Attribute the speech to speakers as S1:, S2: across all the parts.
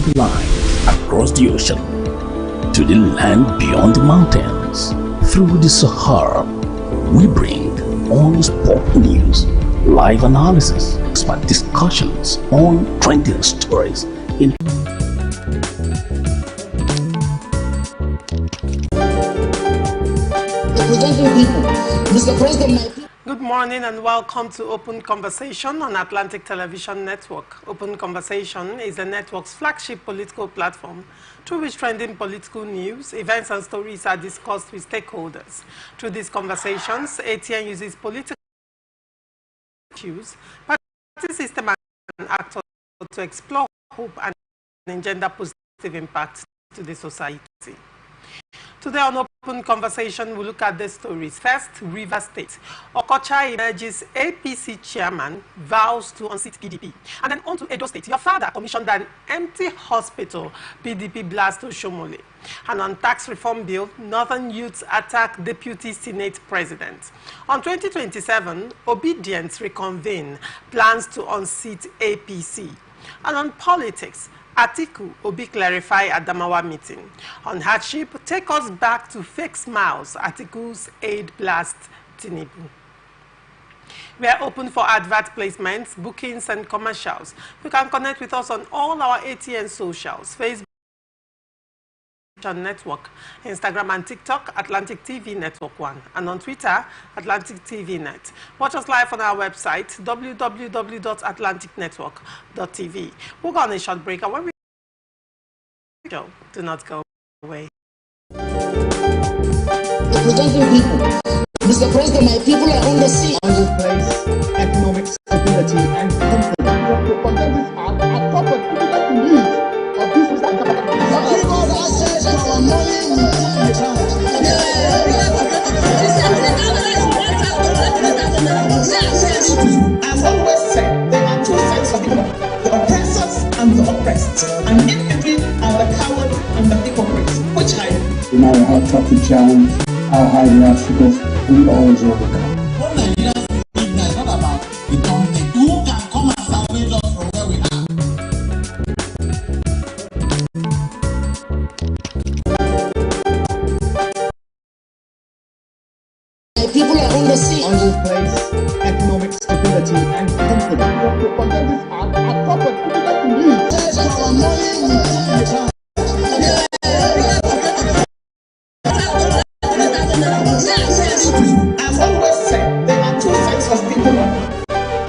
S1: the line, across the ocean, to the land beyond the mountains, through the Sahara. We bring on sport news, live analysis, expert discussions on trending stories in
S2: Mr. President,
S3: Good morning and welcome to Open Conversation on Atlantic Television Network. Open Conversation is the network's flagship political platform through which trending political news, events and stories are discussed with stakeholders. Through these conversations, ATN uses political issues, party system and actors to explore hope and engender positive impact to the society. Today on Open Conversation, we'll look at the stories. First, Rivers State. Okocha emerges APC chairman, vows to unseat PDP. And then on to Edo State. Your father commissioned an empty hospital, PDP blast to Shomole. And on tax reform bill, Northern youths attack deputy Senate president. On 2027, obedience reconvene, plans to unseat APC. And on politics, Atiku Obi clarify Adamawa meeting. On hardship, take us back to fake smiles, Atiku's aid blast Tinubu. We are open for advert placements, bookings and commercials. You can connect with us on all our ATN socials, Facebook Network, Instagram and TikTok, Atlantic TV Network 1, and on Twitter, Atlantic TV Net. Watch us live on our website, www.atlanticnetwork.tv. We'll go on a short break, and when we go, do not go away.
S2: Representing people. Mr. President, my people are on the sea.
S4: Place economic stability and confidence. To conduct this act, a proper critical needs of this Mr. I've always said there are two sets of people, the oppressors and the oppressed, and in between are the coward and the hypocrites, which I am.
S5: No matter how tough the challenge, how high the obstacles, we always overcome.
S6: What Nigerians need now is not about the company who can come and salvage us from where we are.
S2: People are on the sea.
S4: Place economic stability and confidence. To conduct this act, a proper critical needs. I've always said there are two sets of people,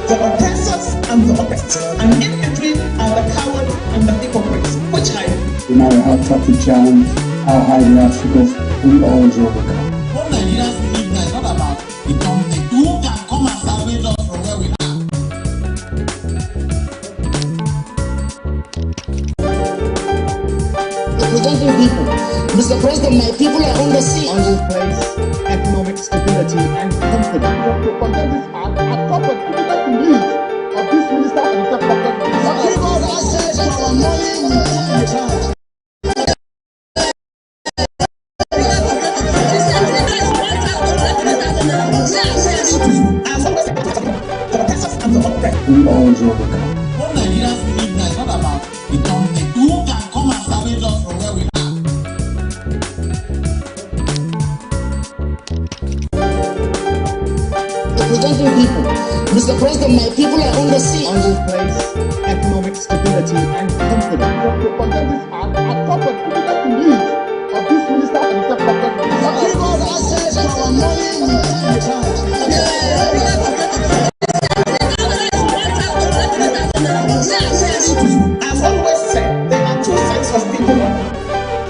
S4: the oppressors and the oppressed, and in between are the coward and the hypocrites, which I am.
S5: No matter how tough the challenge, how high the obstacles, we always overcome.
S6: What Nigerians need now is not about the company who can come and salvage us from where we are.
S2: Representing people. Mr. President, my people are on the sea.
S4: Place economic stability and confidence. To conduct this act, a proper critical needs of this minister and the
S5: We always overcome.
S6: What Nigerians need now is not about the company who can come and salvage us from where we are.
S2: Representing people. Mr. President, my people are on the sea.
S4: Place economic stability and confidence. To conduct this act, a proper critical needs of this minister and the I've always said there are two sets of people,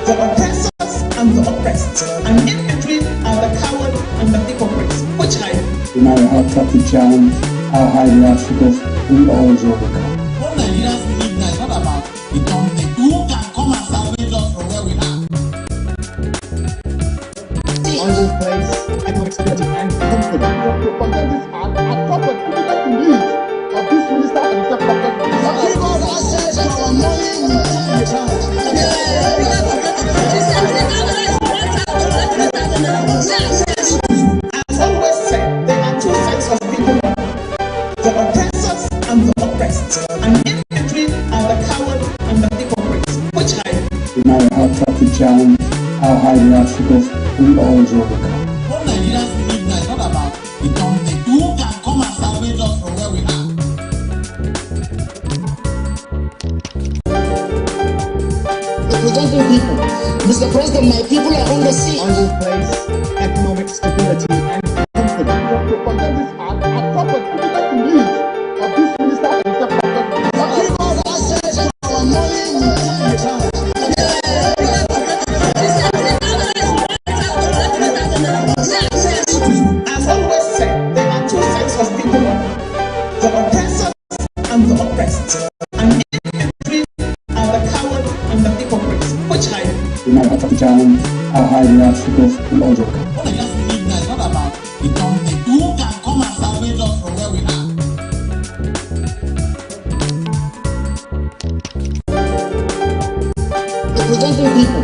S4: the oppressors and the oppressed, and in between are the coward and the hypocrites, which I am.
S5: No matter how tough the challenge, how high the obstacles, we always overcome.
S6: What Nigerians need now is not about the company who can come and salvage us from where we are.
S4: Place economic stability and confidence. To conduct this act, a proper critical needs of this minister and the I've always said there are two sets of people, the oppressors and the oppressed, and in between are the coward and the hypocrites,
S5: are highly obstacles we always overcome.
S6: What Nigerians believe now is not about the government. Who can come and salvage us from where we are?
S2: Representing people. Mr. President, my people are on the sea.
S4: And will place economic stability and confidence. To forget this act, a prophet critical to lead of this minister and the prophet.
S6: Give us access to our money.
S4: As always said, there are two sets of people, the oppressors and the oppressed. And in between are the coward and the hypocrites. Which I
S5: We might have to challenge our highly obstacles we always overcome.
S6: What Nigerians believe now is not about the government. Who can come and salvage us from where we are?
S2: Representing people.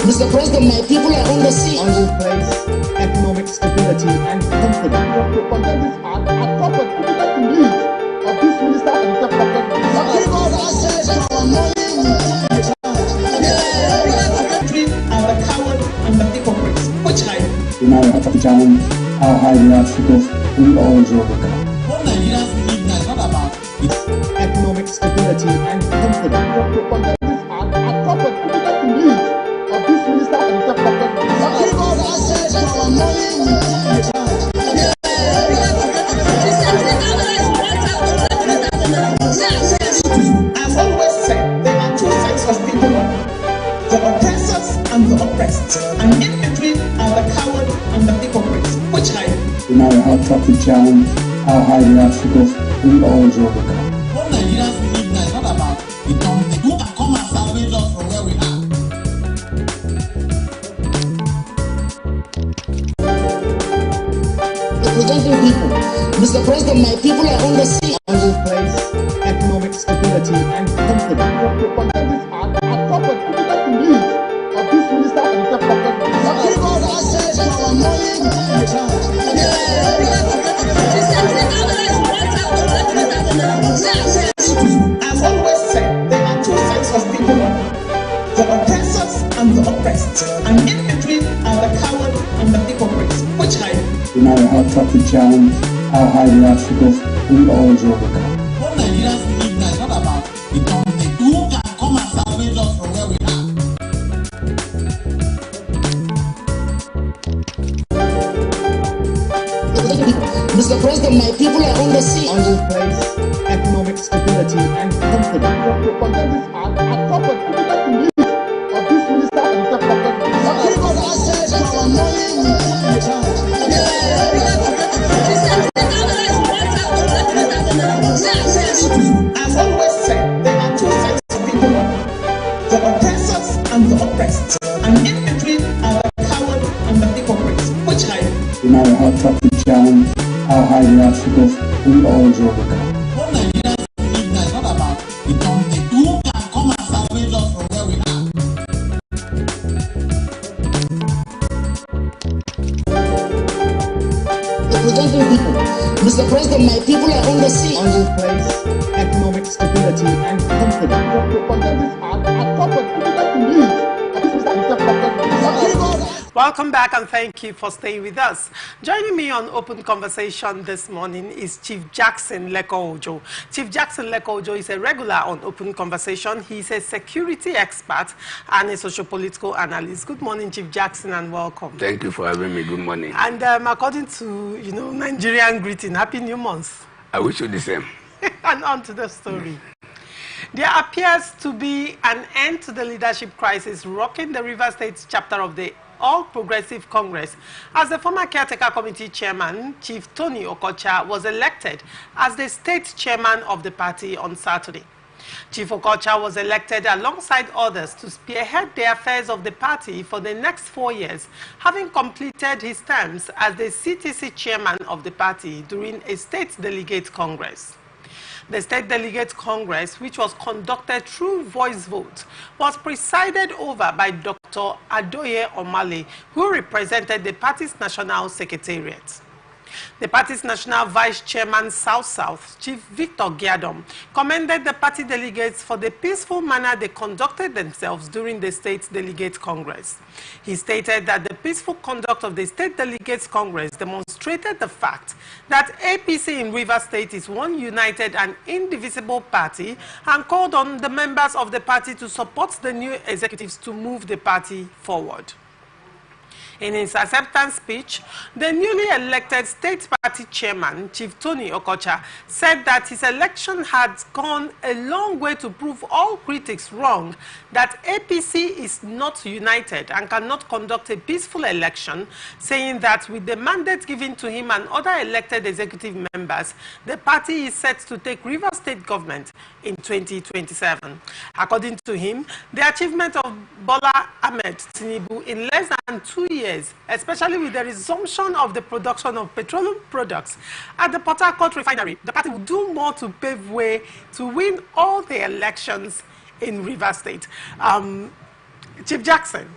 S2: Mr. President, my people are on the sea.
S4: and will place economic stability and confidence. To forget this act, a prophet critical to lead of this minister and the prophet.
S6: Give us access to our money.
S4: Between are the coward and the hypocrites. Which I
S5: We might have to challenge our highly obstacles we always overcome.
S6: What Nigerians believe now is not about
S4: economic stability and confidence. To forget this act, a prophet critical to lead of this minister and the prophet.
S6: give us access to our money.
S4: As always said, there are two sets of people, the oppressors and the oppressed. And in between are the coward and the hypocrites. Which I
S5: We might have to challenge our highly obstacles we always overcome.
S6: What Nigerians believe now is not about the government. Who can come and salvage us from where we are?
S2: Representing people. Mr. President, my people are on the sea.
S4: and will place economic stability and confidence. To forget this act, a prophet critical to lead of this minister and the prophet.
S6: Give us access to our money.
S4: As always said, there are two sets of people, the oppressors and the oppressed. And in between are the coward and the hypocrites. Which I
S5: We might have to challenge our highly obstacles we always overcome.
S6: What Nigerians believe now is not about the government. Who can come and salvage us from where we are?
S2: Representing people. Mr. President, my people are on the sea.
S4: and will place economic stability and confidence. To forget this act, a prophet critical to lead of this minister and the prophet.
S6: Give us access to our money.
S4: As always said, there are two sets of people, the oppressors and the oppressed. And in between are the coward and the hypocrites. Which I
S5: We might have to challenge our highly obstacles we always overcome.
S6: What Nigerians believe now is not about the government. Who can come and salvage us from where we are?
S2: Representing people. Mr. President, my people are on the sea.
S4: and will place economic stability and confidence. To forget this act, a prophet critical to lead of this minister and the prophet.
S3: Welcome back and thank you for staying with us. Joining me on Open Conversation this morning is Chief Jackson Leko-Ojo. Chief Jackson Leko-Ojo is a regular on Open Conversation. He's a security expert and a socio-political analyst. Good morning, Chief Jackson, and welcome.
S7: Thank you for having me. Good morning.
S3: And according to, Nigerian greeting, Happy New Month.
S7: I wish you the same.
S3: And on to the story. There appears to be an end to the leadership crisis rocking the Rivers State chapter of the All Progressive Congress, as the former caretaker committee chairman, Chief Tony Okocha, was elected as the state chairman of the party on Saturday. Chief Okocha was elected alongside others to spearhead the affairs of the party for the next 4 years, having completed his terms as the CTC chairman of the party during a state delegate congress. The State Delegate Congress, which was conducted through voice vote, was presided over by Dr. Adoye Omale, who represented the party's national secretariat. The party's national vice chairman, South, Chief Victor Giadom, commended the party delegates for the peaceful manner they conducted themselves during the State Delegate Congress. He stated that the peaceful conduct of the State Delegates Congress demonstrated the fact that APC in Rivers State is one united and indivisible party, and called on the members of the party to support the new executives to move the party forward. In his acceptance speech, the newly elected state party chairman, Chief Tony Okocha, said that his election had gone a long way to prove all critics wrong, that APC is not united and cannot conduct a peaceful election, saying that with the mandate given to him and other elected executive members, the party is set to take Rivers State government in 2027. According to him, the achievement of Bola Ahmed Tinubu in less than 2 years, especially with the resumption of the production of petroleum products at the Port Harcourt refinery, the party will do more to pave way to win all the elections in Rivers State. Chief Jackson,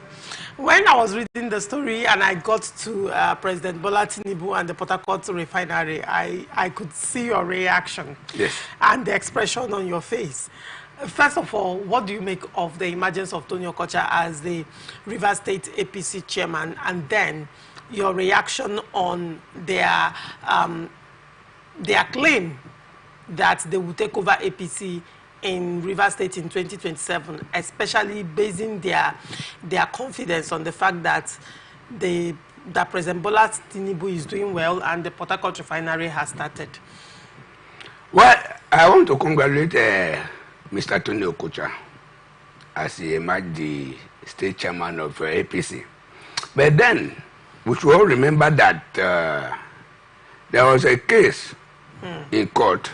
S3: when I was reading the story and I got to President Bola Tinubu and the Port Harcourt refinery, I could see your reaction.
S7: Yes.
S3: And the expression on your face. First of all, what do you make of the emergence of Tony Okocha as the Rivers State APC chairman, and then your reaction on their claim that they will take over APC in Rivers State in 2027, especially basing their confidence on the fact that that President Bola Tinubu is doing well and the Port Harcourt refinery has started?
S7: Well, I want to congratulate Mr. Tony Okocha as he emerged the state chairman of APC. But then, we should all remember that there was a case in court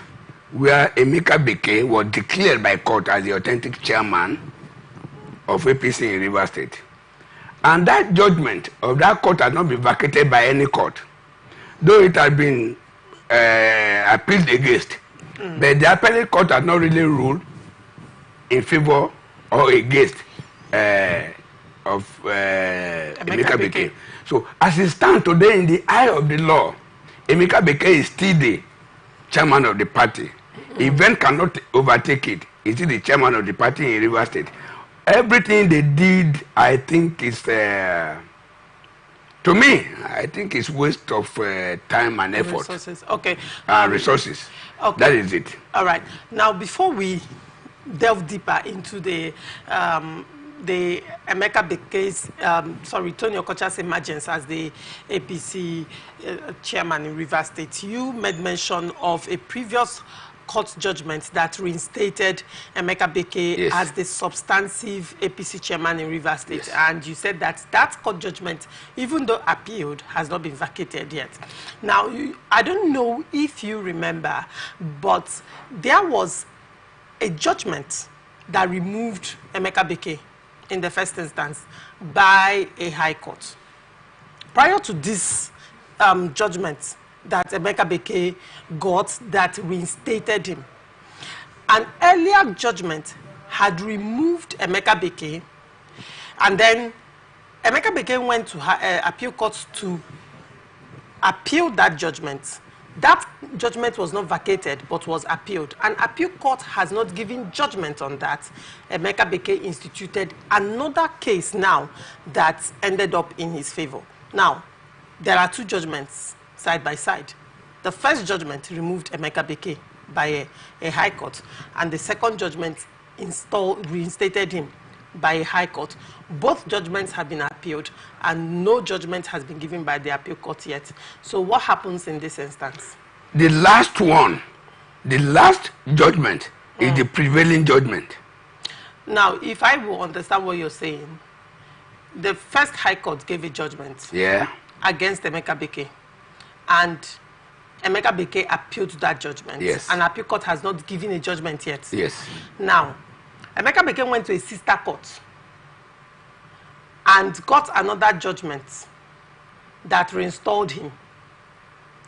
S7: where Emeka Beke was declared by court as the authentic chairman of APC in Rivers State. And that judgment of that court has not been vacated by any court, though it has been appealed against. But the appellate court has not really ruled in favor or against of Emeka Beke. So as it stands today in the eye of the law, Emeka Beke is still the chairman of the party. Event cannot overtake it. It is the chairman of the party in Rivers State. Everything they did, I think, is to me, I think it's waste of time and effort.
S3: Resources. Okay.
S7: Resources.
S3: Okay.
S7: That is it.
S3: All right. Now, before we delve deeper into the Emeka Beke's, Tony Okocha's emergence as the APC chairman in Rivers State, you made mention of a previous court judgment that reinstated Emeka Beke as the substantive APC chairman in Rivers State. Yes. And you said that that court judgment, even though appealed, has not been vacated yet. Now, I don't know if you remember, but there was a judgment that removed Emeka Beke in the first instance by a high court. Prior to this judgment that Emeka Beke got that reinstated him, an earlier judgment had removed Emeka Beke, and then Emeka Beke went to appeal court to appeal that judgment. That judgment was not vacated, but was appealed. An appeal court has not given judgment on that. Emeka Beke instituted another case now that ended up in his favor. Now, there are two judgments side by side. The first judgment removed Emeka Beke by a high court, and the second judgment reinstated him by a high court. Both judgments have been appealed, and no judgment has been given by the appeal court yet. So what happens in this instance?
S7: The last one, the last judgment is the prevailing judgment.
S3: Now, if I will understand what you're saying, the first high court gave a judgment against Emeka Beke, and Emeka Beke appealed that judgment.
S7: Yes.
S3: And appeal court has not given a judgment yet.
S7: Yes.
S3: Now, Emeka Beke went to a sister court and got another judgment that reinstalled him.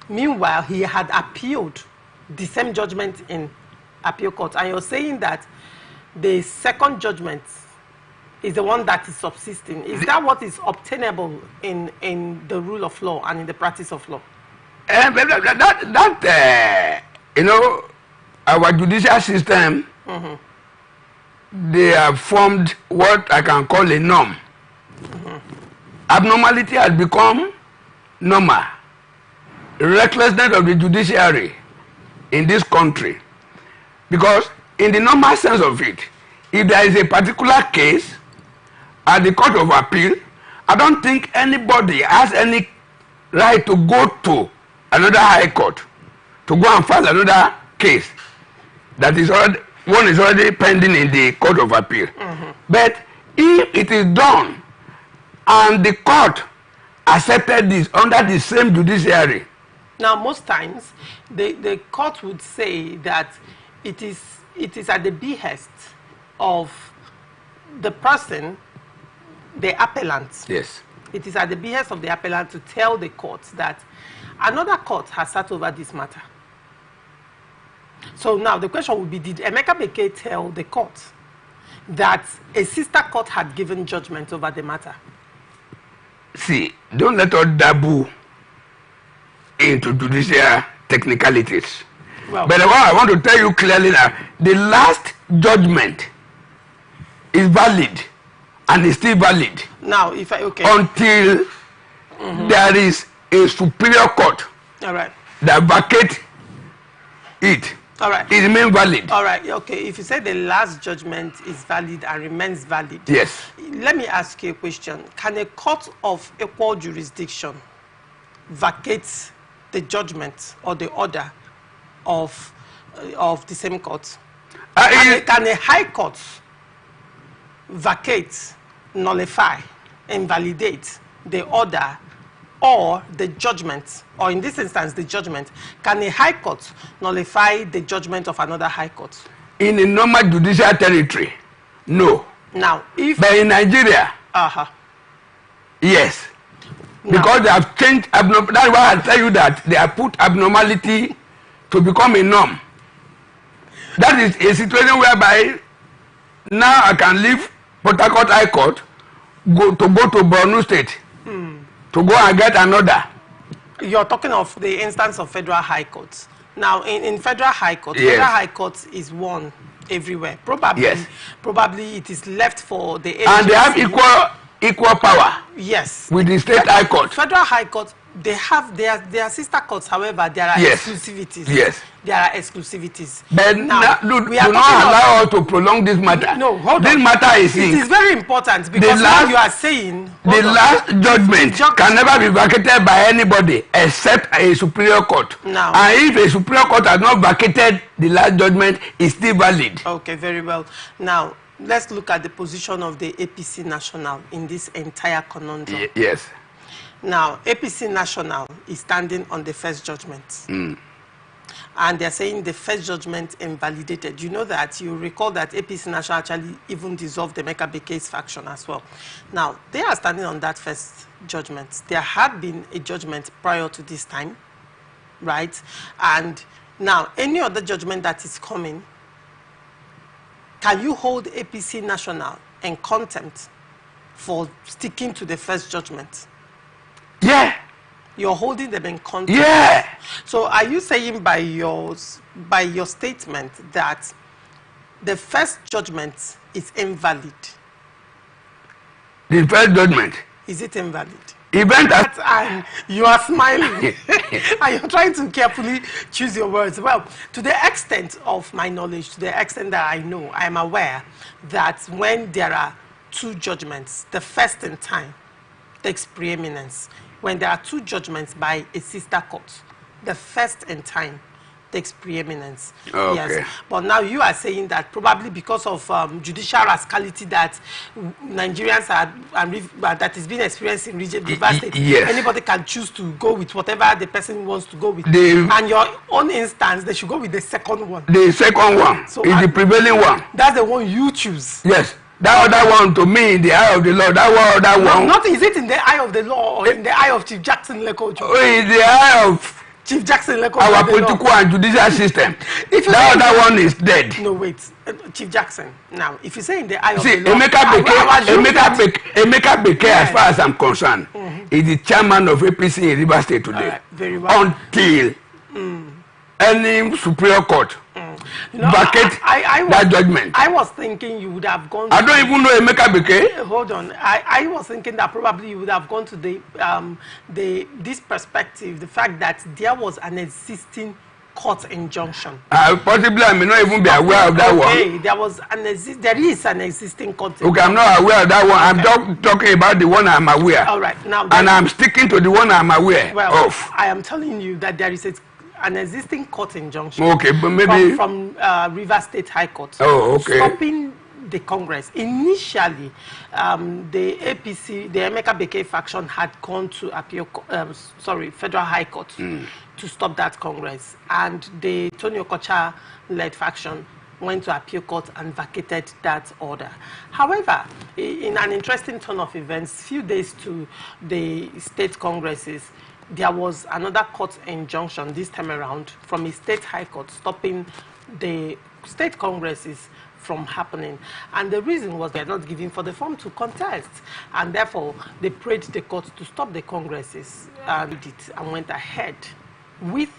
S3: Meanwhile, he had appealed the same judgment in appeal court. And you're saying that the second judgment is the one that is subsisting. Is that what is obtainable in the rule of law and in the practice of law?
S7: you know, our judicial system, they have formed what I can call a norm. Abnormality has become normal. Recklessness of the judiciary in this country. Because in the normal sense of it, if there is a particular case at the Court of Appeal, I don't think anybody has any right to go to another high court to go and file another case that is already, one is already pending in the Court of Appeal. But if it is done and the court accepted this under the same judiciary.
S3: Now, most times, the court would say that it is at the behest of the person, the appellant.
S7: Yes.
S3: It is at the behest of the appellant to tell the court that another court has sat over this matter. So now the question would be, did Emeka Beke tell the court that a sister court had given judgment over the matter?
S7: See, don't let us dabble into judicial technicalities.
S3: Well,
S7: but what I want to tell you clearly now, the last judgment is valid and is still valid.
S3: Now, if I, okay.
S7: Until there is a superior court
S3: All right.
S7: that vacates it.
S3: All right.
S7: It remains valid.
S3: All right. Okay. If you say the last judgment is valid and remains valid.
S7: Yes.
S3: Let me ask you a question. Can a court of equal jurisdiction vacate the judgment or the order of the same court? Can a high court vacate, nullify, invalidate the order or the judgment, or in this instance the judgment? Can a high court nullify the judgment of another high court? In
S7: a normal judicial territory, no.
S3: Now, if
S7: but in Nigeria, yes. Now, because they have changed abnormal. That's why I tell you that they have put abnormality to become a norm. That is a situation whereby now I can leave Port Harcourt High Court, go to Borno State, to go and get another.
S3: You're talking of the instance of Federal High Court. Now, in Federal High Court,
S7: yes.
S3: Federal High Court is one everywhere. Probably,
S7: yes.
S3: Probably it is left for the agency.
S7: And they have equal power.
S3: Yes.
S7: With the State High Court.
S3: Federal High Court, they have their sister courts. However, there are
S7: yes.
S3: exclusivities.
S7: Yes.
S3: There are exclusivities.
S7: But now, do not allow us to prolong this matter.
S3: No, hold
S7: this
S3: on.
S7: Matter is
S3: it is very important because now you are saying
S7: the last judgment can never be vacated by anybody except a superior court.
S3: Now,
S7: and if a superior court has not vacated the last judgment, it's still valid.
S3: Okay, very well. Now, let's look at the position of the APC National in this entire conundrum.
S7: Yes.
S3: Now, APC National is standing on the first judgment. And they're saying the first judgment invalidated. You know that, you recall that APC National actually even dissolved the Emeka Beke's faction as well. Now, they are standing on that first judgment. There had been a judgment prior to this time, right? And now, any other judgment that is coming, can you hold APC National in contempt for sticking to the first judgment?
S7: Yeah.
S3: You're holding them in contempt.
S7: Yeah.
S3: So are you saying by your statement that the first judgment is invalid?
S7: The first judgment.
S3: Is it invalid?
S7: And
S3: you are smiling. And you're trying to carefully choose your words. Well, to the extent of my knowledge, to the extent that I know, I am aware that when there are two judgments, the first in time takes preeminence. When there are two judgments by a sister court, the first in time takes preeminence.
S7: Okay.
S3: Yes. But now you are saying that probably because of judicial rascality that Nigerians that is being experienced in Rivers State,
S7: yes.
S3: Anybody can choose to go with whatever the person wants to go with. And your own instance, they should go with the second one.
S7: The second one is the prevailing one.
S3: That's the one you choose.
S7: Yes. That other one, to me, in the eye of the law, that one.
S3: Not is it in the eye of the law or in the eye of Chief Jackson Lekojo?
S7: In the eye of
S3: Chief Jackson,
S7: our political and judicial system.
S3: If
S7: the other one is dead.
S3: No, wait. Chief Jackson, now, if you say in the eye of
S7: see,
S3: the law...
S7: Emeka Beke, as far as I'm concerned, is the chairman of APC in Rivers State today.
S3: Right, very well.
S7: Until any Superior Court vacate that judgment.
S3: I was thinking you would have gone...
S7: I don't even know Emeka Beke.
S3: Hold on. I was thinking that probably you would have gone to this perspective, the fact that there was an existing court injunction.
S7: Possibly I may not even be aware of that one.
S3: Okay, there is an existing court injunction.
S7: Okay, I'm not aware of that one. I'm just talking about the one I'm aware.
S3: All right. Now,
S7: and I'm sticking to the one I'm aware of.
S3: I am telling you that there is an existing court injunction.
S7: Okay, but maybe
S3: from Rivers State High Court.
S7: Oh, okay.
S3: Stopping the Congress. Initially, the APC, the Emeka Beke faction, had gone to Federal High Court to stop that Congress, and the Tony Okocha-led faction went to Appeal Court and vacated that order. However, in an interesting turn of events, few days to the state congresses, there was another court injunction this time around from a state high court stopping the state congresses from happening. And the reason was they're not giving for the form to contest. And therefore, they prayed the court to stop the congresses and went ahead with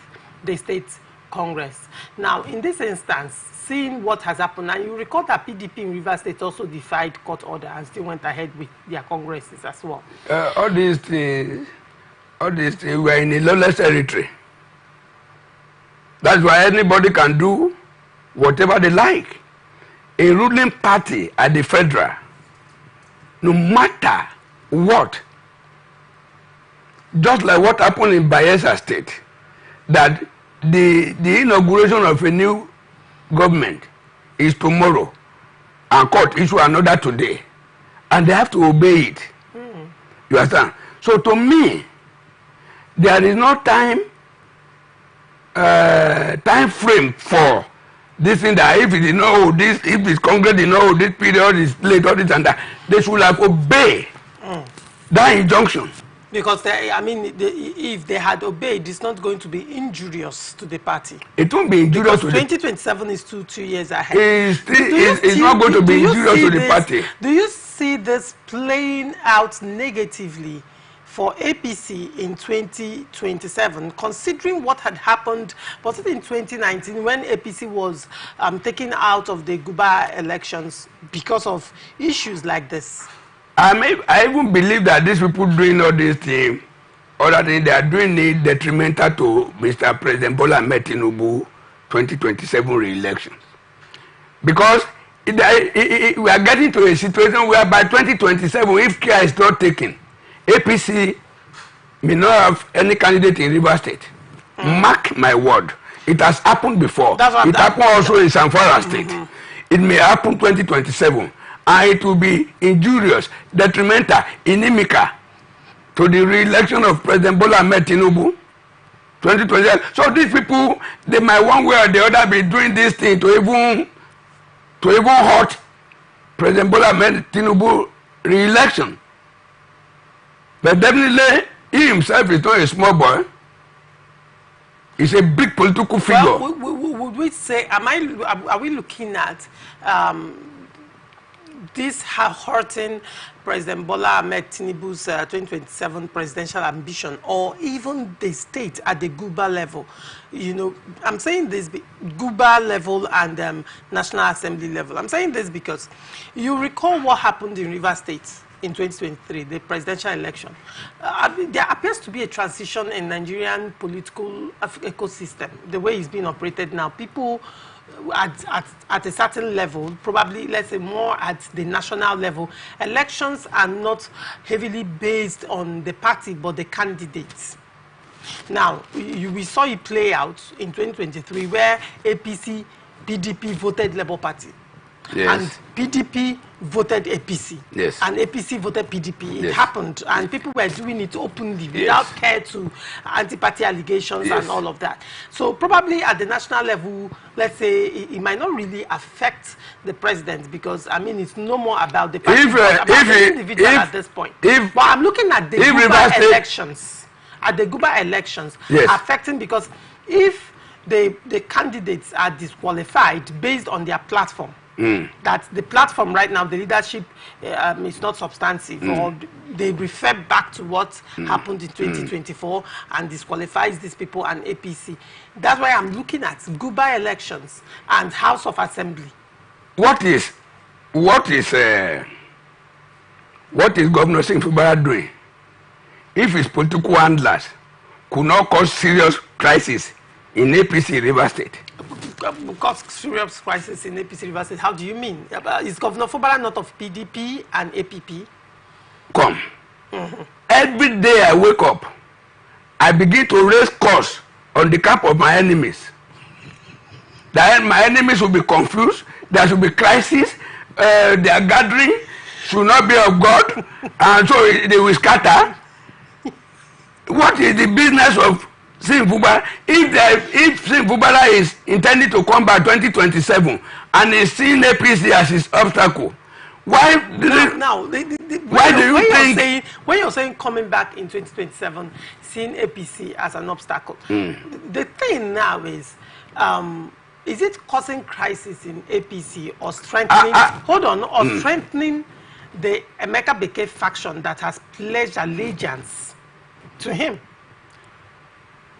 S3: the state Congress. Now, in this instance, seeing what has happened, and you recall that PDP in Rivers State also defied court order and still went ahead with their congresses as well.
S7: All these things, we're in a lawless territory. That's why anybody can do whatever they like. A ruling party at the federal, no matter what, just like what happened in Bayelsa State, that the inauguration of a new government is tomorrow, and court issue another today, and they have to obey it. You understand? So to me, there is no time frame for this thing, that if it did not hold this, if this Congress did not hold this period is late, all this and that, they should have obeyed that injunction.
S3: Because if they had obeyed, it's not going to be injurious to the party.
S7: It won't be injurious to
S3: 2027 is 2 years ahead.
S7: It's not going to be injurious to the party.
S3: Do you see this playing out negatively for APC in 2027, considering what had happened, was it in 2019 when APC was taken out of the Guba elections because of issues like this?
S7: I even believe that these people doing all these things, they are doing it detrimental to Mr. President Bola Ahmed Tinubu 2027 re-elections. Because we are getting to a situation where by 2027, if care is not taken, APC may not have any candidate in Rivers State. Mark my word. It has happened before. It happened also in Zamfara State. It may happen 2027. And it will be injurious, detrimental, inimical to the re-election of President Bola Ahmed Tinubu 2027. So these people, they might one way or the other be doing this thing to even hurt President Bola Ahmed Tinubu re-election. But definitely, he himself is not a small boy. He's a big political figure.
S3: Well, would we say, are we looking at this hurting President Bola Ahmed Tinubu's 2027 presidential ambition, or even the state at the Guba level? You know, I'm saying this Guba level and National Assembly level. I'm saying this because you recall what happened in Rivers State in 2023, the presidential election. There appears to be a transition in Nigerian political ecosystem, the way it's being operated now. People at a certain level, probably let's say more at the national level, elections are not heavily based on the party but the candidates. Now, we saw it play out in 2023 where APC, PDP voted Labour Party.
S7: Yes.
S3: And PDP voted APC.
S7: Yes.
S3: And APC voted PDP. It
S7: Yes.
S3: happened, and people were doing it openly without care to anti-party allegations and all of that. So probably at the national level, let's say it might not really affect the president, because I mean it's no more about the party, but about the individual at this point. But I'm looking at the elections. at the Guba elections
S7: Yes.
S3: affecting, because if the candidates are disqualified based on their platform, that the platform right now, the leadership is not substantive, or they refer back to what happened in 2024 and disqualifies these people and APC. That's why I'm looking at Guba elections and House of Assembly.
S7: What is Governor Singh Fubara doing? If his political handlers could not cause serious crisis in APC River State.
S3: Because serious crisis in APC River State, how do you mean? Is Governor Fubara not of PDP and APP?
S7: Come. Every day I wake up, I begin to raise calls on the camp of my enemies. Then my enemies will be confused. There should be crisis. Their gathering should not be of God, and so they will scatter. What is the business of Singh Fubara? If Singh Fubara is intending to come by 2027 and is seeing APC as his obstacle, why do you think?
S3: When you're saying coming back in 2027, seeing APC as an obstacle, the thing now is it causing crisis in APC or strengthening? Strengthening the Emeka Beke faction that has pledged allegiance to him?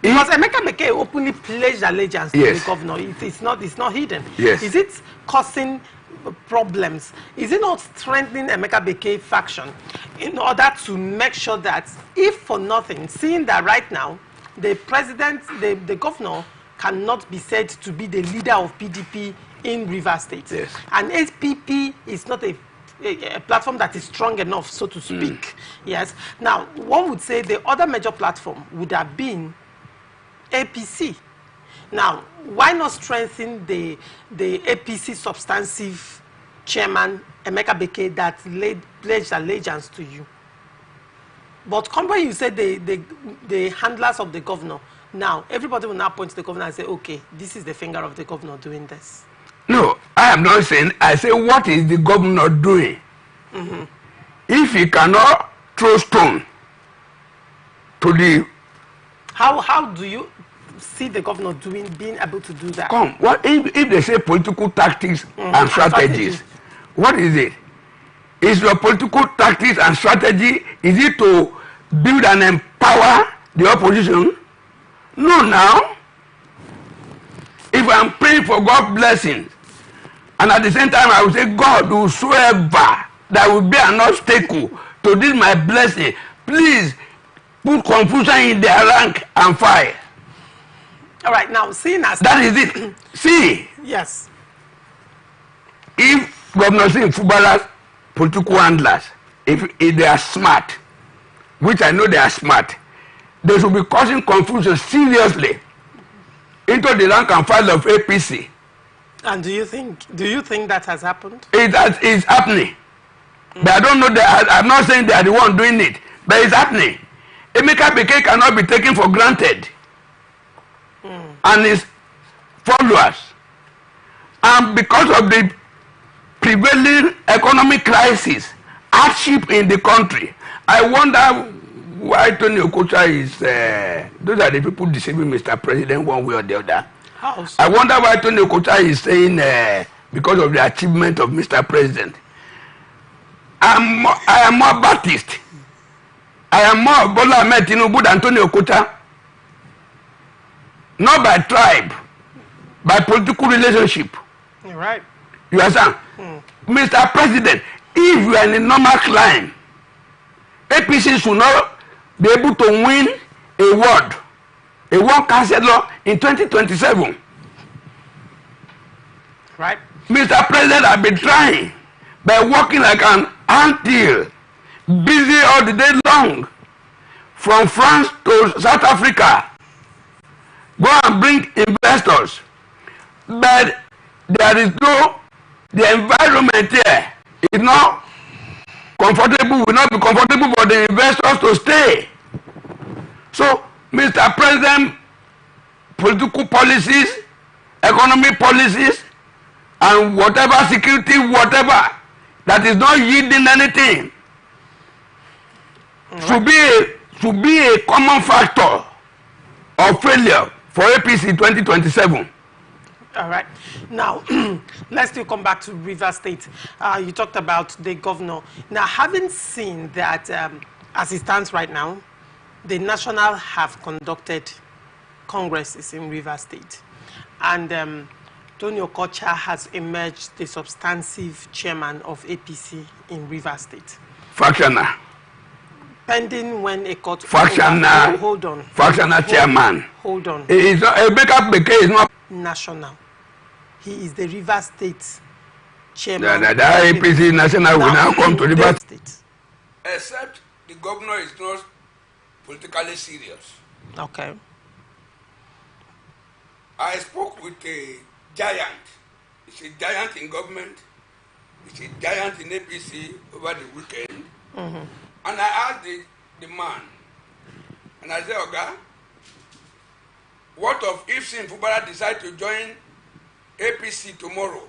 S3: Because Emeka Beke openly pledged allegiance to the governor. It's not hidden.
S7: Yes.
S3: Is it causing problems? Is it not strengthening Emeka Beke faction in order to make sure that, if for nothing, seeing that right now the president, the governor cannot be said to be the leader of PDP in River State,
S7: yes,
S3: and SPP is not a platform that is strong enough, so to speak. Yes. Now, one would say the other major platform would have been APC. Now, why not strengthen the APC substantive chairman, Emeka Beke, that pledged allegiance to you? But come when you say the handlers of the governor, now everybody will now point to the governor and say, okay, this is the finger of the governor doing this.
S7: No, I am not saying. I say, what is the governor doing? If he cannot throw stone to the...
S3: How do you see the governor being able to do that?
S7: Come, what if they say political tactics and strategies? What is it? Is your political tactics and strategy, is it to build and empower the opposition? No, now. If I'm praying for God's blessings, and at the same time I will say, God, whosoever that will be an obstacle to this my blessing, please put confusion in their rank and file.
S3: All right, now, seeing as
S7: that is it. See,
S3: yes,
S7: if Governor Singh Fubara's political handlers, if they are smart, which I know they are smart, they should be causing confusion seriously into the rank and file of APC. And
S3: do you think that has happened?
S7: It's happening. But I don't know that. I'm not saying they are the one doing it, but it's happening. Emeka Beke cannot be taken for granted. And his followers. And because of the prevailing economic crisis, hardship in the country, I wonder why Tony Okocha is, those are the people deceiving Mr. President one way or the other.
S3: How so?
S7: I wonder why Tony Okocha is saying because of the achievement of Mr. President. I am more Baptist. I am more Bola Ahmed Tinubu than Tony Okocha. Not by tribe, by political relationship.
S3: You're right.
S7: You understand? Mr. President, if you are in a normal climb, APC should not be able to win a ward councillor in 2027.
S3: Right.
S7: Mr. President has been trying by working like an anthill, busy all the day long, from France to South Africa. Go and bring investors. But there is the environment here is not comfortable, will not be comfortable for the investors to stay. So, Mr. President, political policies, economic policies, and whatever security, whatever, that is not yielding anything, to be a common factor of failure for APC 2027.
S3: All right. Now, let's still come back to Rivers State. You talked about the governor. Now, having seen that, as it stands right now, the National have conducted congresses in Rivers State. And Tony Okocha has emerged the substantive chairman of APC in Rivers State.
S7: Fractional.
S3: Pending when a court...
S7: Fractional.
S3: Hold on.
S7: Fractional chairman.
S3: Hold on.
S7: He is not, a backup is not...
S3: National. He is the Rivers State chairman.
S7: The APC National will now come to Rivers
S3: State.
S7: Except the governor is not politically serious.
S3: Okay.
S7: I spoke with a giant. He's a giant in government. He's a giant in APC over the weekend. And I asked the man, and I said, Oga, what of if Sim Fubara decide to join APC tomorrow?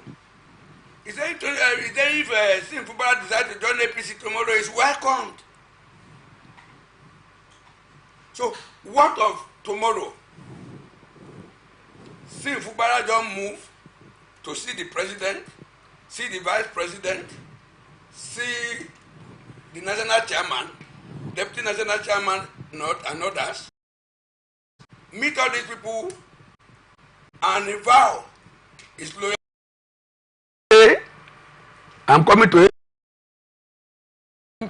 S7: He said, if Sim Fubara decide to join APC tomorrow, he's welcomed. So, what of tomorrow? Sim Fubara just move to see the president, see the vice president, see the national chairman, deputy national chairman, and others. Meet all these people and vow his loyalty. I'm coming to it.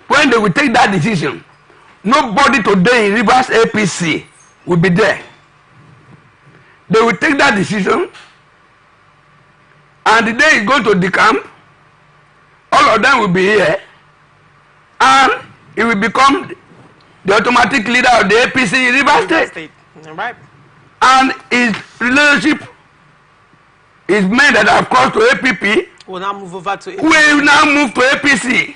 S7: When they will take that decision, nobody today in Rivers APC will be there. They will take that decision, and the day is going to the camp, all of them will be here, and he will become the automatic leader of the APC in Rivers State.
S3: Right.
S7: And his relationship, his men that have crossed to APP,
S3: will now move over to APC.
S7: Will now move to APC.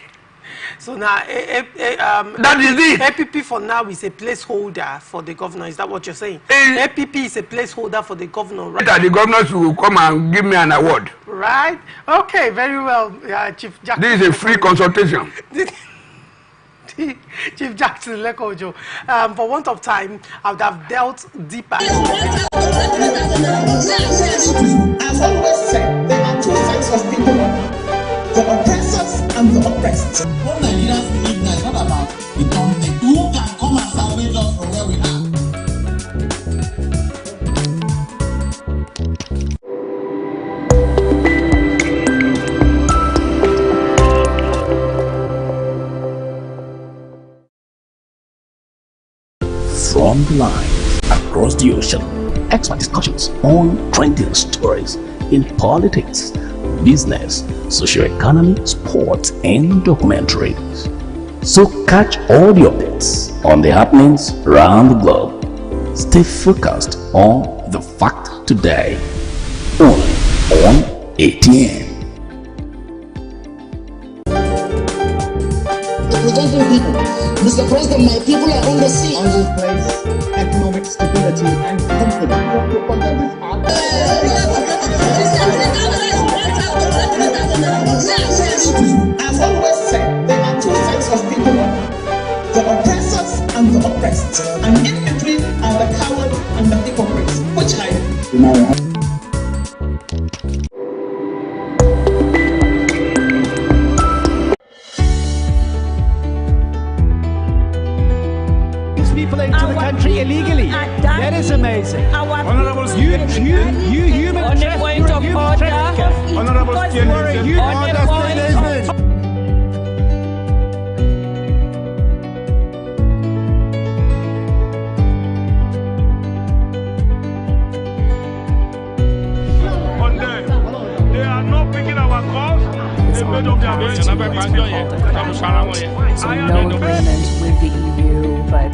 S3: So now,
S7: that is it.
S3: APP for now is a placeholder for the governor. Is that what you're saying? APP is a placeholder for the governor, right?
S7: That the governors will come and give me an award.
S3: Right. Okay, very well, Chief Jackson.
S7: This is a free consultation.
S3: Chief Jackson Lekojo. For want of time, I would have dealt deeper.
S4: As always said, there are two sets of people, the oppressors and the oppressed.
S6: What Nigerians believe now is not about the government. Who can come and salvage us from where we are?
S1: From the line across the ocean, expert discussions on trending stories in politics, business, socio-economy, sports, and documentaries. So catch all the updates on the happenings around the globe. Stay focused on the fact today, only on ATN.
S2: Representing people. Mr. President, my people are on the sea.
S5: I will place economic stability and confidence.
S4: As always said, there are two sets of people, the oppressors and the oppressed. And in between are the coward and the hypocrites, which I am.
S8: People into the country illegally. That is amazing. You human trafficker.
S9: They are not picking our calls. They made up their minds.
S10: So no agreement with the EU, but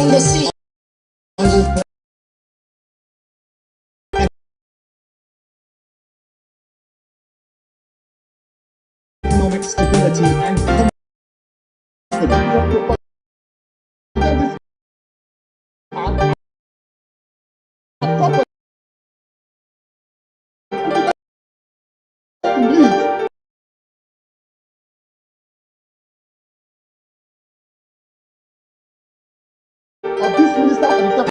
S2: on the scene.
S5: Economic stability and confidence. Of this minister and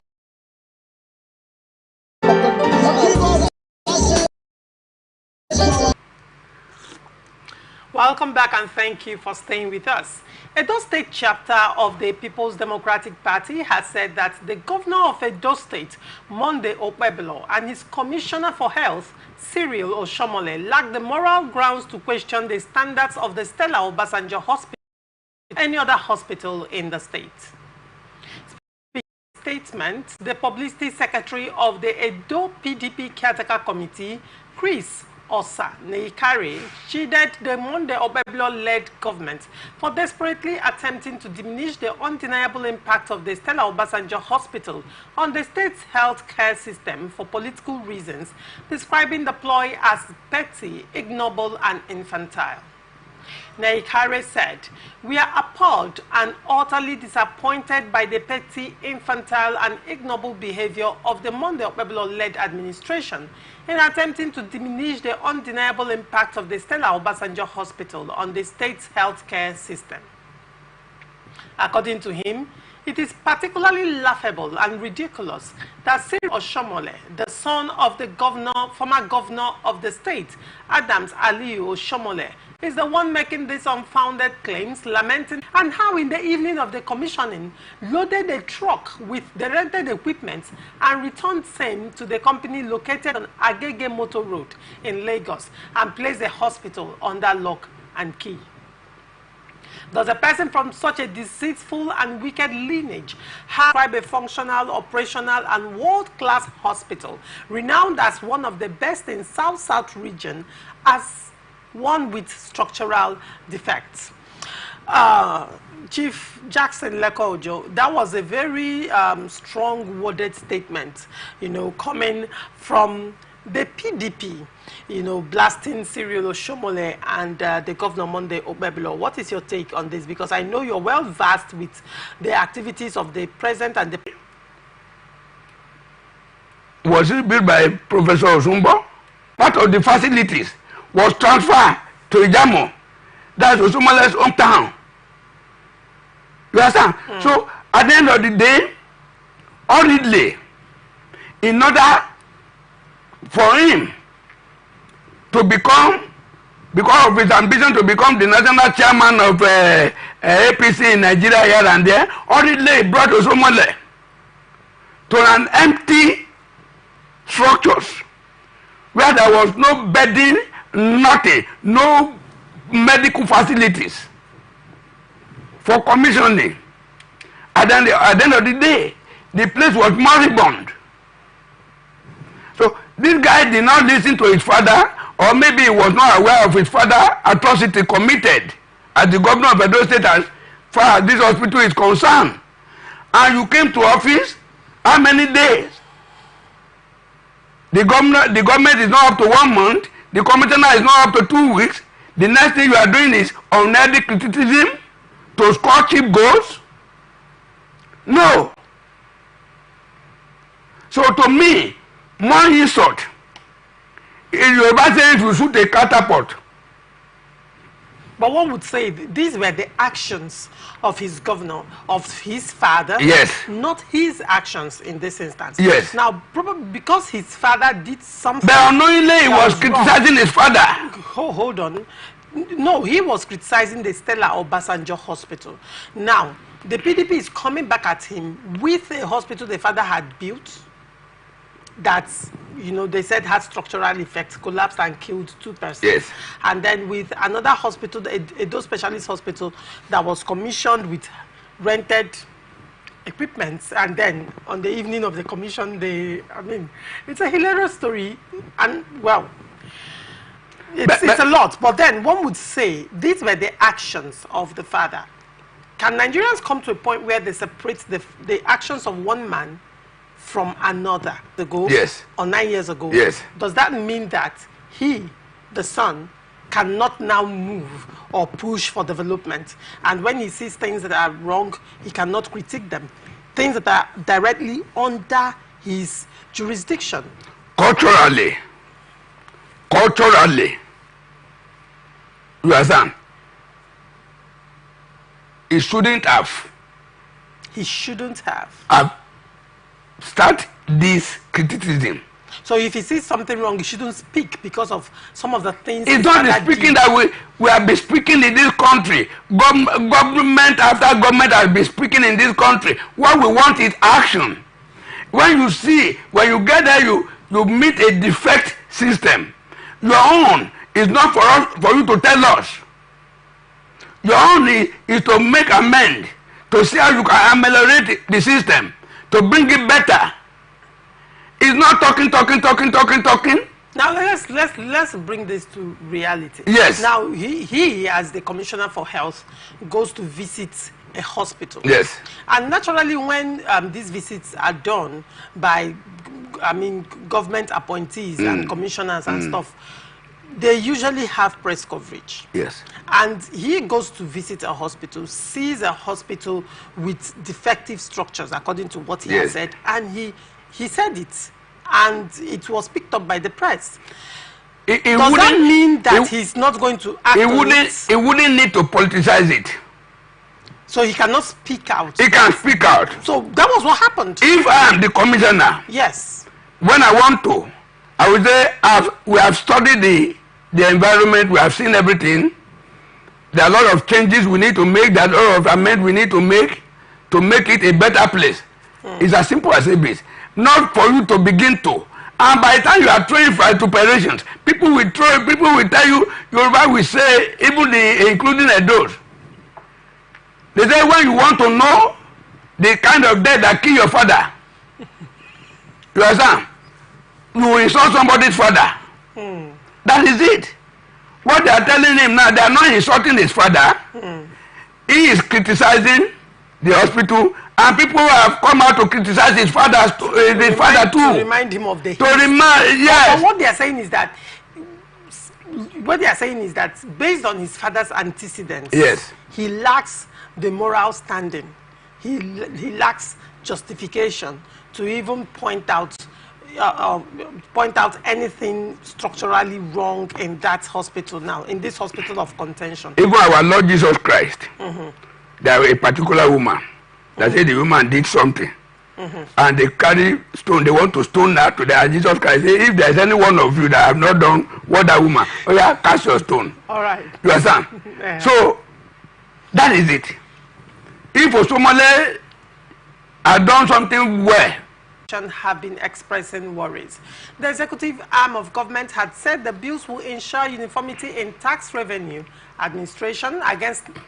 S3: Welcome back and thank you for staying with us. Edo State chapter of the People's Democratic Party has said that the governor of Edo State, Monday Okpebolo, and his commissioner for health, Cyril Oshomole, lack the moral grounds to question the standards of the Stella Obasanjo Hospital or any other hospital in the state. Statement, the publicity secretary of the Edo PDP Caretaker Committee, Chris Osa Neikare, chided the Monday Okpebolo-led government for desperately attempting to diminish the undeniable impact of the Stella Obasanjo Hospital on the state's health care system for political reasons, describing the ploy as petty, ignoble, and infantile. Neikare said, "We are appalled and utterly disappointed by the petty, infantile, and ignoble behavior of the Monday Okpebolo-led administration in attempting to diminish the undeniable impact of the Stella Obasanjo Hospital on the state's healthcare system." According to him, it is particularly laughable and ridiculous that Cyril Oshomole, the son of the former governor of the state, Adams Aliyu Oshomole, is the one making these unfounded claims, lamenting and how in the evening of the commissioning loaded a truck with the rented equipment and returned same to the company located on Agege Motor Road in Lagos and placed the hospital under lock and key. Does a person from such a deceitful and wicked lineage have a functional, operational, and world-class hospital, renowned as one of the best in South-South region, as one with structural defects? Chief Jackson Lekojo, that was a very strong worded statement, coming from the PDP, blasting Cyril Oshomole and the Governor Monday Okpebolo. What is your take on this? Because I know you're well versed with the activities of the present and the...
S7: Was it built by Professor Osumbo? Part of the facilities was transferred to Ijamo. That's Osumole's hometown. You understand? So, at the end of the day, hurriedly, in order for him to become, because of his ambition to become the national chairman of APC in Nigeria here and there, hurriedly brought Osumole to an empty structures where there was no bedding, nothing, no medical facilities for commissioning. At the end of the day, the place was moribund. So this guy did not listen to his father, or maybe he was not aware of his father's atrocity committed as the governor of Edo State as far as this hospital is concerned. And you came to office, how many days? The government is not up to 1 month. The commissioner is not up to 2 weeks. The next thing you are doing is unhealthy criticism to score cheap goals. No. So to me, more insult. In Yoruba saying you shoot a catapult.
S3: But one would say these were the actions of his governor, of his father.
S7: Yes.
S3: Not his actions in this instance.
S7: Yes.
S3: Now, probably because his father did something.
S7: But unknowingly he was criticizing his father.
S3: Hold on. No, he was criticizing the Stella Obasanjo Hospital. Now, the PDP is coming back at him with a hospital the father had built that, they said had structural effects, collapsed and killed 2 persons.
S7: Yes.
S3: And then with another hospital, a Edo Specialist Hospital that was commissioned with rented equipment, and then on the evening of the commission, it's a hilarious story, and well, it's a lot. But then one would say these were the actions of the father. can Nigerians come to a point where they separate the actions of one man from another ago?
S7: Yes.
S3: Or 9 years ago?
S7: Yes.
S3: Does that mean that he, the son, cannot now move or push for development? And when he sees things that are wrong, he cannot critique them. Things that are directly under his jurisdiction.
S7: Culturally, you understand? He shouldn't have.
S3: He shouldn't have.
S7: Start this criticism.
S3: So if he sees something wrong, he shouldn't speak because of some of the things.
S7: It's not the speaking that we have been speaking in this country. Government after government has been speaking in this country. What we want is action. When you get there, you meet a defect system. Your own is not for you to tell us. Your own is to make amend, to see how you can ameliorate the system, to bring it better. It's not talking.
S3: Now let's bring this to reality.
S7: Yes.
S3: Now he as the Commissioner for Health goes to visit a hospital.
S7: Yes.
S3: And naturally, when these visits are done by, government appointees and commissioners and stuff, they usually have press coverage.
S7: Yes.
S3: And he goes to visit a hospital, sees a hospital with defective structures, according to what he has said, and he said it, and it was picked up by the press. Does that mean that he's not going to act on it?
S7: He wouldn't need to politicize it.
S3: So he cannot speak out.
S7: He can speak out.
S3: So that was what happened.
S7: If I am the commissioner,
S3: yes,
S7: when I want to, I would say we have studied the environment, we have seen everything. There are a lot of changes we need to make, there are a lot of amendments we need to make it a better place. It's as simple as it is. Not for you to begin to. And by the time you are throwing for operations, people will tell you, Yoruba will say, even including adults. They say when you want to know the kind of death that kill your father, you understand? You insult somebody's father. That is it. What they are telling him now, they are not insulting his father. He is criticizing the hospital, and people have come out to criticize his father too.
S3: To remind him of the
S7: yes.
S3: But what they are saying is that based on his father's antecedents,
S7: yes,
S3: he lacks the moral standing. He lacks justification to even point out anything structurally wrong in that hospital now, in this hospital of contention.
S7: Even our Lord Jesus Christ, there was a particular woman that said the woman did something, and they carry stone. They want to stone her to the Jesus Christ. Say, if there is any one of you that have not done what that woman, oh yeah, cast your stone.
S3: All right.
S7: You understand?
S3: Yeah.
S7: So that is it. If Osomole had done something well,
S3: have been expressing worries. The executive arm of government had said the bills will ensure uniformity in tax revenue administration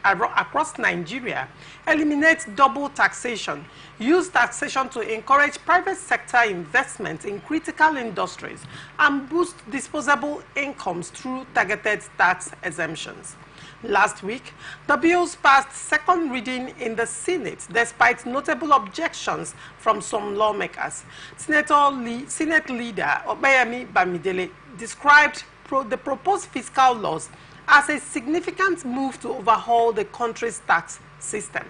S3: across Nigeria, eliminate double taxation, use taxation to encourage private sector investment in critical industries, and boost disposable incomes through targeted tax exemptions. Last week, the bills passed second reading in the Senate, despite notable objections from some lawmakers. Senate leader Obayemi Bamidele described the proposed fiscal laws as a significant move to overhaul the country's tax system.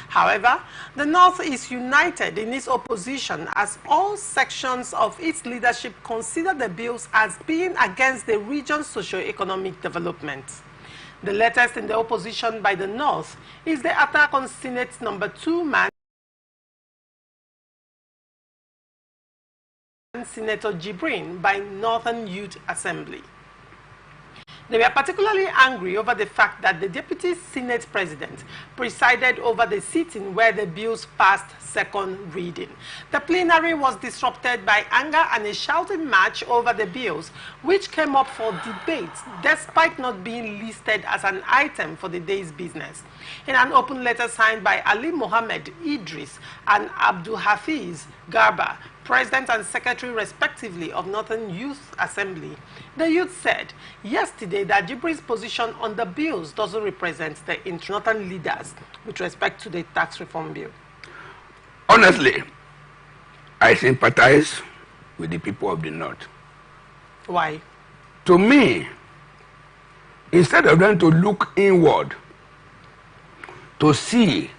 S3: However, the North is united in its opposition as all sections of its leadership consider the bills as being against the region's socio-economic development. The latest in the opposition by the North is the attack on Senate number 2 man, Senator Jibrin, by Northern Youth Assembly. They were particularly angry over the fact that the Deputy Senate President presided over the sitting where the bills passed second reading. The plenary was disrupted by anger and a shouting match over the bills, which came up for debate despite not being listed as an item for the day's business. In an open letter signed by Ali Mohammed Idris and Abdul Hafiz Garba, President and Secretary respectively of Northern Youth Assembly. The youth said yesterday that Jibri's position on the bills doesn't represent the Northern leaders with respect to the tax reform bill.
S7: Honestly, I sympathize with the people of the North.
S3: Why?
S7: To me, instead of them to look inward to see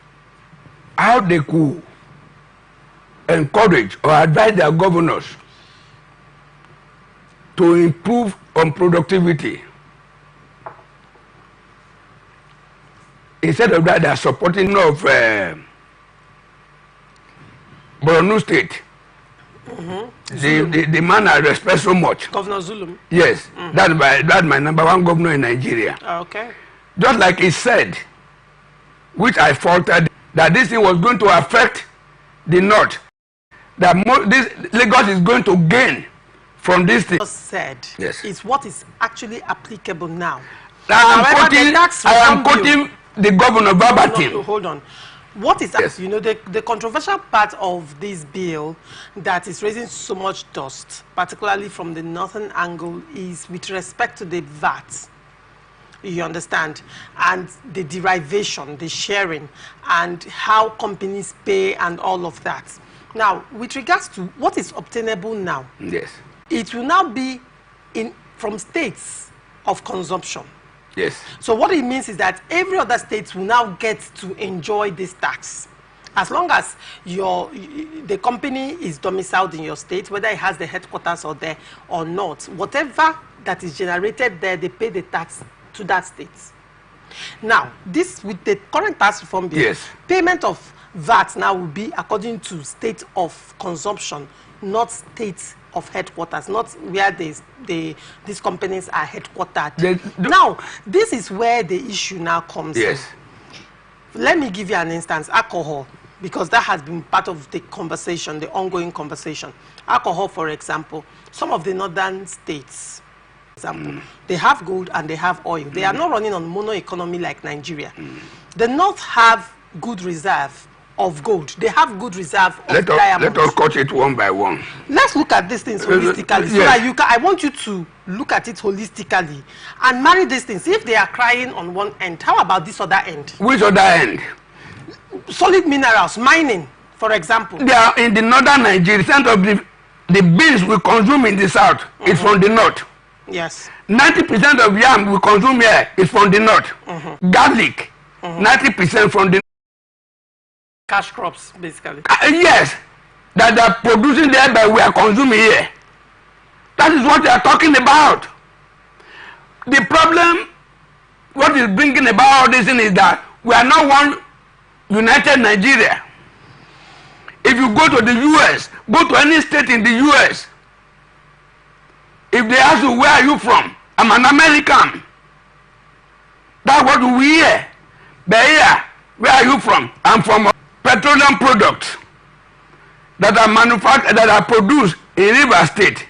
S7: how they could encourage or advise their governors to improve on productivity, instead of that, they are supporting of Borno State. The man I respect so much.
S3: Governor Zulum.
S7: Yes, that's my number one governor in Nigeria.
S3: Okay.
S7: Just like he said, which I faltered, that this thing was going to affect the North. That this Lagos is going to gain from this thing.
S3: Said
S7: yes.
S3: Is what is actually applicable now.
S7: I am quoting the governor verbatim.
S3: No, hold on. What is, yes, you know, the controversial part of this bill that is raising so much dust, particularly from the northern angle, is with respect to the VAT. You understand? And the derivation, the sharing, and how companies pay and all of that. Now, with regards to what is obtainable now,
S7: yes,
S3: it will now be from states of consumption.
S7: Yes.
S3: So what it means is that every other state will now get to enjoy this tax. As long as the company is domiciled in your state, whether it has the headquarters or there or not, whatever that is generated there, they pay the tax to that state. Now, this with the current tax reform bill,
S7: yes,
S3: payment of VAT now will be according to state of consumption, not state of headquarters, not where these companies are headquartered. Now, this is where the issue now comes in. Let me give you an instance, alcohol, because that has been part of the conversation, the ongoing conversation. Alcohol, for example, some of the northern states, for example, they have gold and they have oil. They are not running on mono economy like Nigeria. The North have good reserve of gold. They have good reserve of diamonds.
S7: Let us cut it one by one.
S3: Let's look at these things holistically. So that I want you to look at it holistically and marry these things. If they are crying on one end, how about this other end?
S7: Which other end?
S3: Solid minerals, mining, for example.
S7: They are in the northern Nigeria. Percent of the beans we consume in the south is from the north.
S3: Yes.
S7: 90% of yam we consume here is from the north. Garlic, 90% from the
S3: cash crops, basically.
S7: Yes, that they are producing there, but we are consuming here. That is what they are talking about. The problem, what is bringing about all this thing is that we are not one united Nigeria. If you go to the US, go to any state in the US, if they ask you, where are you from? I'm an American. That's what we hear. But here, where are you from? I'm from petroleum products that are manufactured, that are produced in River State.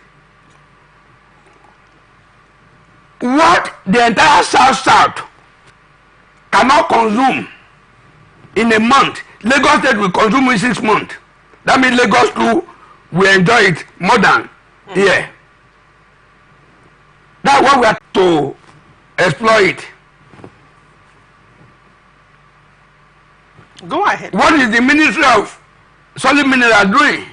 S7: What the entire South cannot consume in a month, Lagos State will consume in 6 months. That means Lagos too will enjoy it more than here. That's what we are to exploit.
S3: Go ahead.
S7: What is the Ministry of Solid Minerals doing?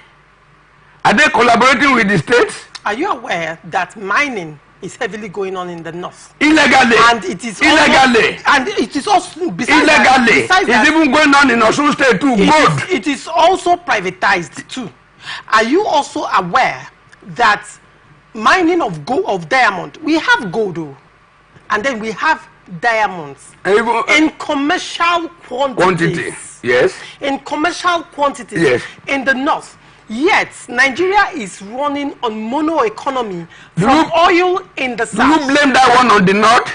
S7: Are they collaborating with the states?
S3: Are you aware that mining is heavily going on in the north?
S7: Illegally.
S3: And it is
S7: illegally.
S3: Also, and it is also besides
S7: illegally.
S3: That,
S7: it's even going on in Osun State too. Gold.
S3: It is also privatized too. Are you also aware that mining of gold, of diamond, we have gold, and then we have diamonds in commercial quantities.
S7: Yes.
S3: In commercial quantities.
S7: Yes.
S3: In the north. Yet Nigeria is running on mono economy from oil in the south.
S7: Do you blame that one on the north?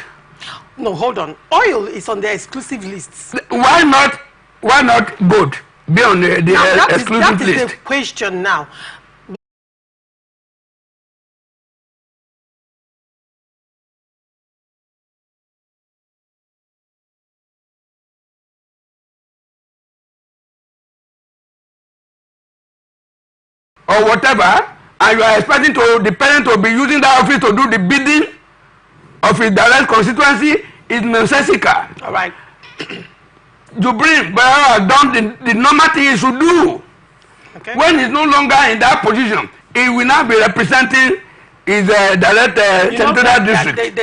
S3: No, hold on. Oil is on the exclusive lists.
S7: Why not? Why not gold be on the exclusive list?
S3: That is the question now.
S7: or whatever, and you are expecting the parent to be using that office to do the bidding of his direct constituency, is nonsensical.
S3: All right.
S7: Jubril has done the normal thing he should do.
S3: Okay.
S7: When he's no longer in that position, he will now be representing his direct central district.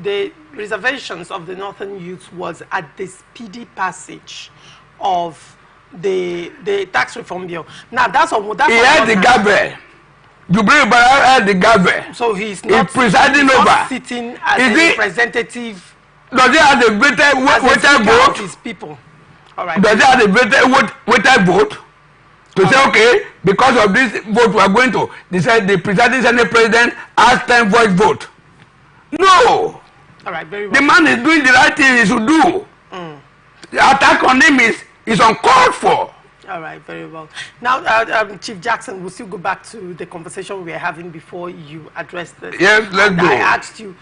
S3: The reservations of the Northern Youth was at the speedy passage of the tax reform bill. Now that's what
S7: he had the gavel. Jubril had the gavel.
S3: So he's not
S7: presiding over.
S3: Sitting as a representative.
S7: Does he have the weighted vote?
S3: His people. All right.
S7: Does he have the weighted vote? To say, okay, because of this vote we are going to, they said the presiding Senate president has 10 voice vote. No.
S3: All right, very well.
S7: The man is doing the right thing he should do. The attack on him is uncalled for.
S3: All right, very well. Now, Chief Jackson, we'll still go back to the conversation we were having before you addressed this.
S7: Yes, let's go.
S3: I asked you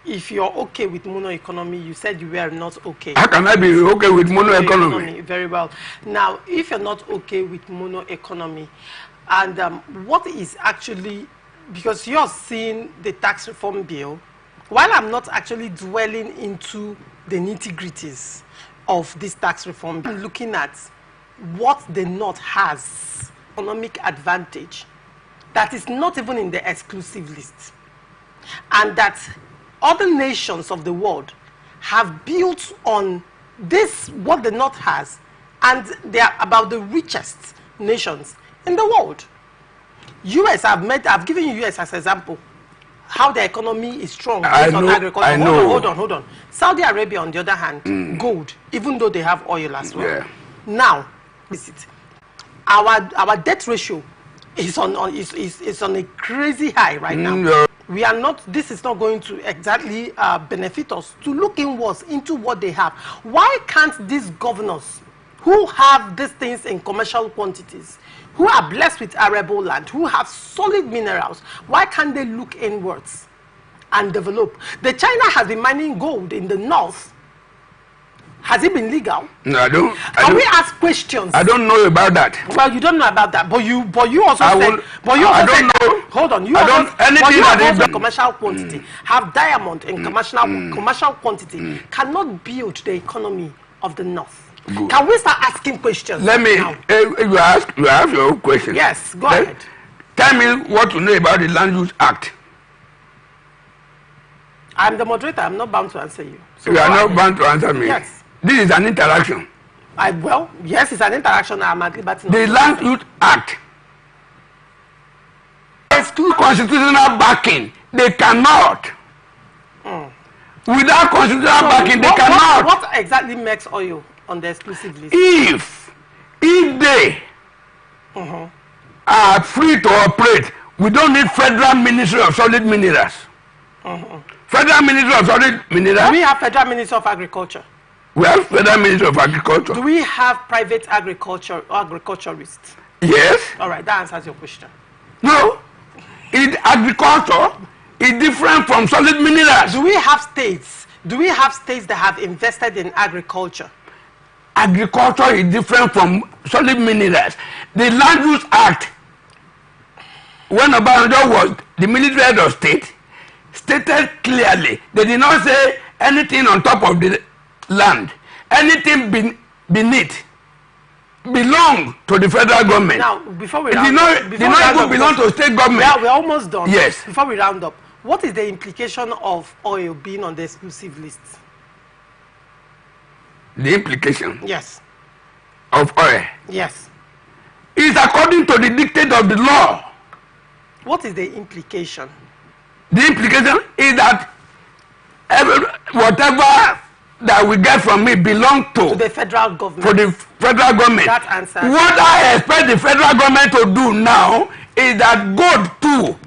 S3: if you're okay with mono economy. You said you were not okay.
S7: How can I be okay with mono economy?
S3: Very well. Now, if you're not okay with mono economy, and what is actually, because you're seeing the tax reform bill, while I'm not actually dwelling into the nitty-gritties of this tax reform, I'm looking at what the North has economic advantage that is not even in the exclusive list, and that other nations of the world have built on this, what the North has, and they are about the richest nations in the world. US, I've given you US as an example, how the economy is strong based on agriculture.
S7: I know.
S3: Hold on. Saudi Arabia, on the other hand, gold, even though they have oil as well.
S7: Yeah.
S3: Now, our debt ratio is on a crazy high right now.
S7: No.
S3: We are not. This is not going to exactly benefit us to look inwards into what they have. Why can't these governors, who have these things in commercial quantities, who are blessed with arable land, who have solid minerals, why can't they look inwards and develop? The China has been mining gold in the north. Has it been legal?
S7: No, I don't.
S3: Can we ask questions?
S7: I don't know about that.
S3: Well, you don't know about that, but you also
S7: I
S3: said. But you also
S7: I don't
S3: said,
S7: know.
S3: Hold on. You
S7: I
S3: also,
S7: don't. Anything
S3: you
S7: that
S3: have
S7: is
S3: also commercial quantity, have diamond in commercial quantity, cannot build the economy of the north.
S7: Good.
S3: Can we start asking questions?
S7: Let me. You have your own question.
S3: Yes, go ahead.
S7: Tell me what you know about the Land Use Act.
S3: I'm the moderator. I'm not bound to answer you. So
S7: you are not bound to answer me.
S3: Yes.
S7: This is an interaction.
S3: Well, yes, it's an interaction. I'm at liberty.
S7: The Land Use Act. Exclude constitutional backing. They cannot. Without constitutional backing, they cannot.
S3: What exactly makes oil on the exclusive list?
S7: If they are free to operate, we don't need Federal Ministry of Solid Minerals. Federal Ministry of Solid Minerals.
S3: Do we have Federal Ministry of Agriculture?
S7: We have Federal Ministry of Agriculture.
S3: Do we have private agriculturists?
S7: Yes.
S3: All right, that answers your question.
S7: No. Agriculture is different from solid minerals.
S3: Do we have states? Do we have states that have invested in agriculture?
S7: Agriculture is different from solid minerals. The Land Use Act, when Obasanjo was the military head of state, stated clearly, they did not say anything on top of the land. Anything beneath belong to the federal government.
S3: Now, before we
S7: round up, did not even belong to state government.
S3: Yeah, we're almost done.
S7: Yes.
S3: Before we round up, what is the implication of oil being on the exclusive list?
S7: The implication?
S3: Yes.
S7: Of oil?
S3: Yes.
S7: Is according to the dictate of the law.
S3: What is the implication?
S7: The implication is that whatever that we get from it belong to
S3: the federal government.
S7: For the federal government.
S3: That answers.
S7: What I expect the federal government to do now is that gold too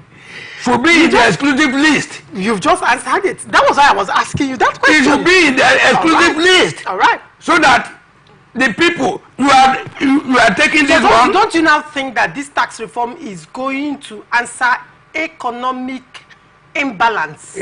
S7: should be in the exclusive list.
S3: You've just answered it. That was why I was asking you that question.
S7: It should be in the exclusive list.
S3: All right.
S7: So that the people you are taking this one.
S3: Don't you now think that this tax reform is going to answer economic imbalance?